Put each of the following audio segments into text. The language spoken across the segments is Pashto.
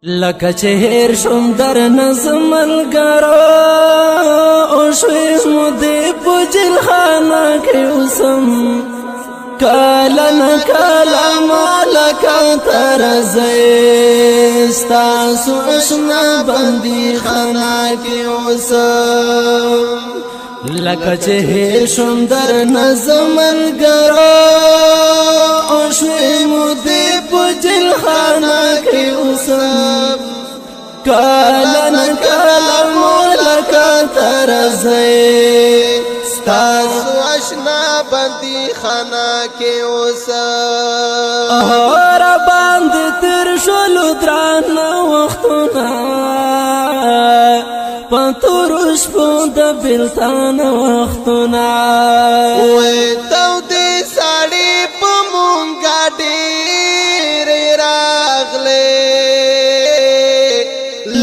لکه چې هیر شوم در نظم ملګرو او شوی مودې په جلخانه کې اوسم کله نه کله مالکه ته راځئ ستاسو اشنا بندي خانه کې اوسم لکه چې هیر شوم در نظم ملګرو او شوی مودې په جلخانه کې اوسم کله نه کله مالکه ته راځئ ستاسو اشنا بندي خانه کې اوسم را باندې تر شولو درانه وختونه په تورو شپو د بېلتان وختونه وې تودې ساړې په مونږه ډېرې راغلې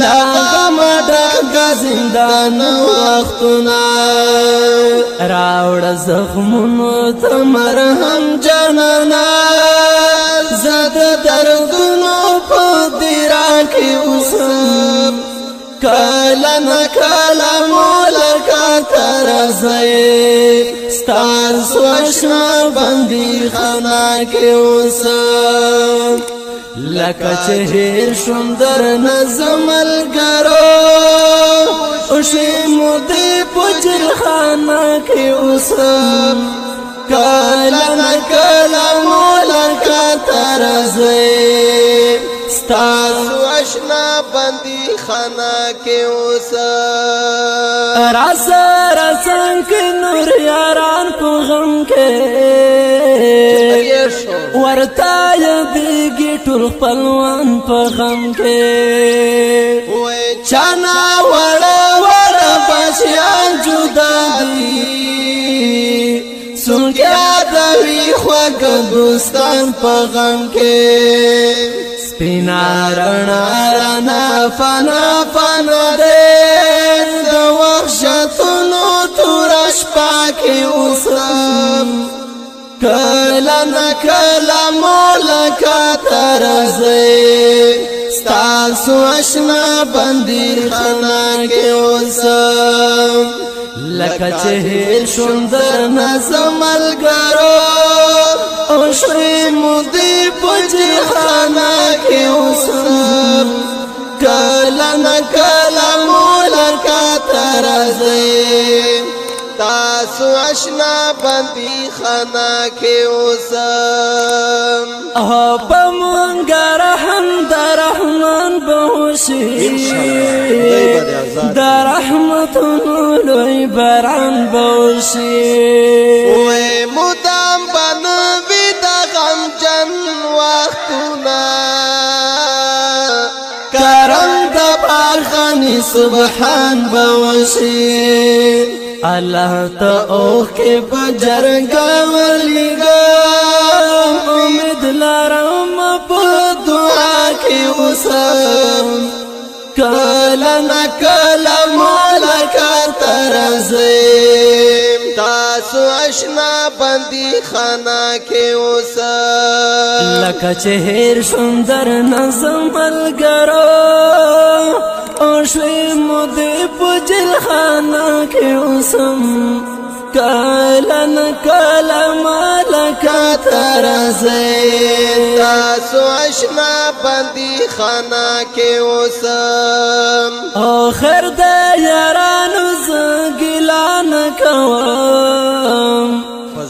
لا غمه ډکه زندان وختونه راوړه زخمونو ته مرهم جانانه زه د دردونو په دیرا کې اوسم کله نه کله مالکه ته راځئ ستاسو اشنا بندي خانه کې اوسم لکه چې هیر شوم در نظم ملګرو او شوی مودې په جلخانه کې اوسم کله نه کله مالکه ته راځئ ستاسو اشنا بندي خانه کې اوسم راسره څنګه نور یاران په غم کې ورته یادېږي ټول خپلوان په غم کې وې چانا وړه وړه بچیان جدا دي څوک یادوي خوږ دوستان په غم کې سپینا رڼا رڼا فنا فنا دې د وحشتونو توره شپه کې اوسم کله نه کله مالکه ته راځئ ستاسو اشنا بندي خانه کې اوسم لکه چې هیر شوم در نظم ملګرو او شوی مودې په جلخانه کې اوسم کله نه کله مالکه ته راځئ تاسو اشنا بندي خانه کې اوسم په مونږه رحم د رحمان بهوشي د رحمتونو لوی باران بهوشي وې مدام بنوي د غمجن وختونه کرم د بارخاني سبحان بهوشي الله ته اوخ کې بجرګا ولګم امید لرم په دعا کې اوسم کله نه کله مالکه ته راځئ تاسو اشنا بندي خانه کې اوسم لکه چې هیر شوم در نظم ملګرو او شوی مودې په جلخانه کې اوسم کله نه کله مالکه ته راځئ تاسو اشنا بندي خانه کې اوسم آخر د یارانو زه ګیله نه کوم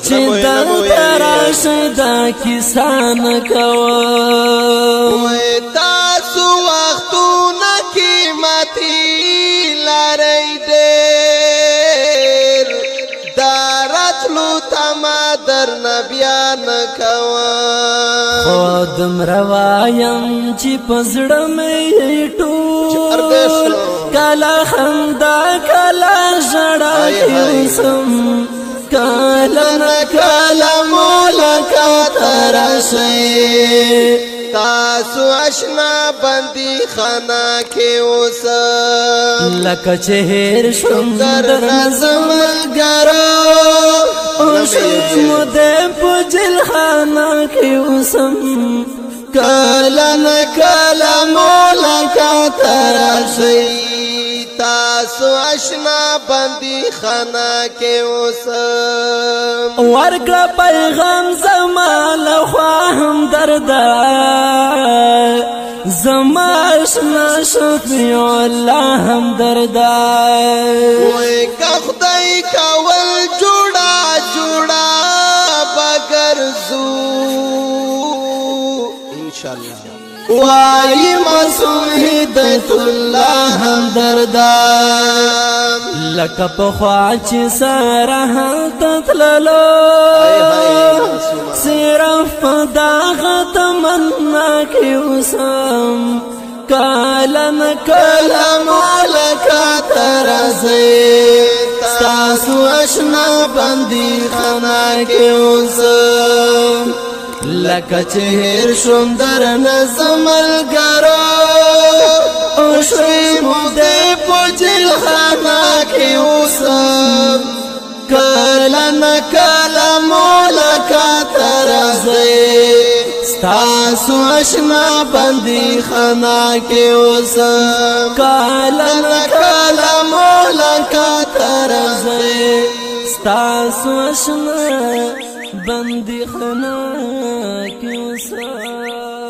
چې دلته راشئ دا کیسه نه کوم تاسو وختونه قیمتي لرئ ډېر دا راتلو تما درنه بیا نه کوم خو دومره وایم چې په زړه مې ټول کله خندا کله ژړا کې اوسم کله نه کله مالکه ته راشئ تاسو اشنا بندي خانه کې اوسم لکه چې هیر شوم در نظم ملګرو او شوی مودې په جلخانه کې اوسم کله نه کله مولا راشي تاسو آشنا بندي خانه کې اوسم ورکړه پیغام زما لخوا هم دردا زما آشنا شفیع الله هم دردا وای که خدای کول جوړا جوړا بغرزو انشاءالله وای معصوم هدایت الله هم دردا لکه پخوا چې سره هلته تللو صرف په دغه تمنا کې اوسم کله نه کله ملاقات راځي ستاسو آشنا بندي خانه کې اوسم لکه چې هیر شوم درنه زملګرو او شوی مودې په جلخانه کې اوسم کله نه کله ملاقات راځي ستاسو آشنا بندي خانه کې اوسم کله نه کله ملاقات راځي ستاسو آشنا بندي خانه کې اوسم